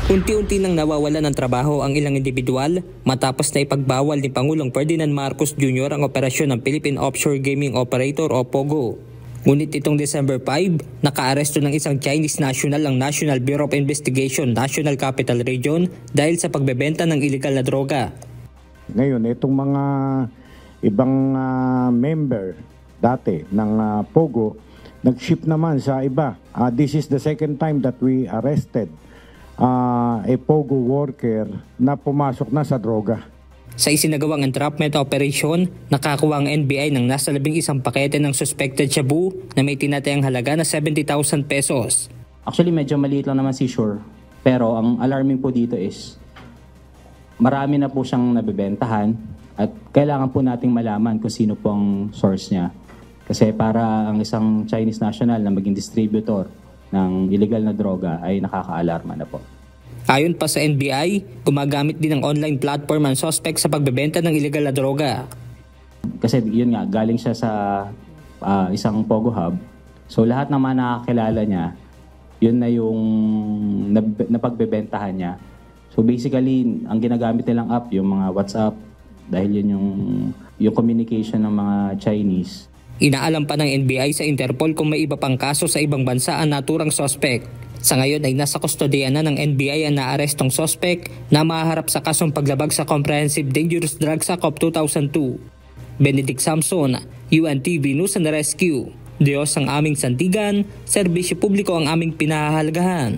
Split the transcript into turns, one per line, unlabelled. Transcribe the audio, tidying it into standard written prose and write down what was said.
Unti-unti nang nawawala ng trabaho ang ilang individual matapos na ipagbawal ni Pangulong Ferdinand Marcos Jr. ang operasyon ng Philippine Offshore Gaming Operator o POGO. Ngunit itong December 5, nakaaresto ng isang Chinese national ang National Bureau of Investigation National Capital Region dahil sa pagbebenta ng illegal na droga.
Ngayon, itong mga ibang member dati ng POGO, nag-ship naman sa iba. This is the second time that we arrested a POGO worker na pumasok na sa droga.
Sa isinagawang entrapment operation, nakakuha ang NBI ng nasa 11 pakete ng suspected shabu na may tinatayang halaga na 70,000 pesos.
Actually, medyo maliit lang naman si Sure. Pero ang alarming po dito is marami na po siyang nabebentahan at kailangan po nating malaman kung sino po ang source niya. Kasi para ang isang Chinese national na maging distributor ng illegal na droga ay nakaka-alarma na po.
Ayon pa sa NBI, gumagamit din ng online platform ang suspect sa pagbebenta ng illegal na droga.
Kasi yun nga, galing siya sa isang POGO hub. So lahat naman nakakilala niya, yun na yung napagbebentahan niya. So basically, ang ginagamit nilang app, yung mga WhatsApp, dahil yun yung communication ng mga Chinese.
Inaalam pa ng NBI sa Interpol kung may iba pang kaso sa ibang bansa ang naturang suspect. Sa ngayon ay nasa kustodiya na ng NBI ang naarestong suspect na mahaharap sa kasong paglabag sa Comprehensive Dangerous Drugs Act of 2002. Benedict Samson, UNTV News and Rescue. Diyos ang aming sandigan, serbisyo publiko ang aming pinahahalagahan.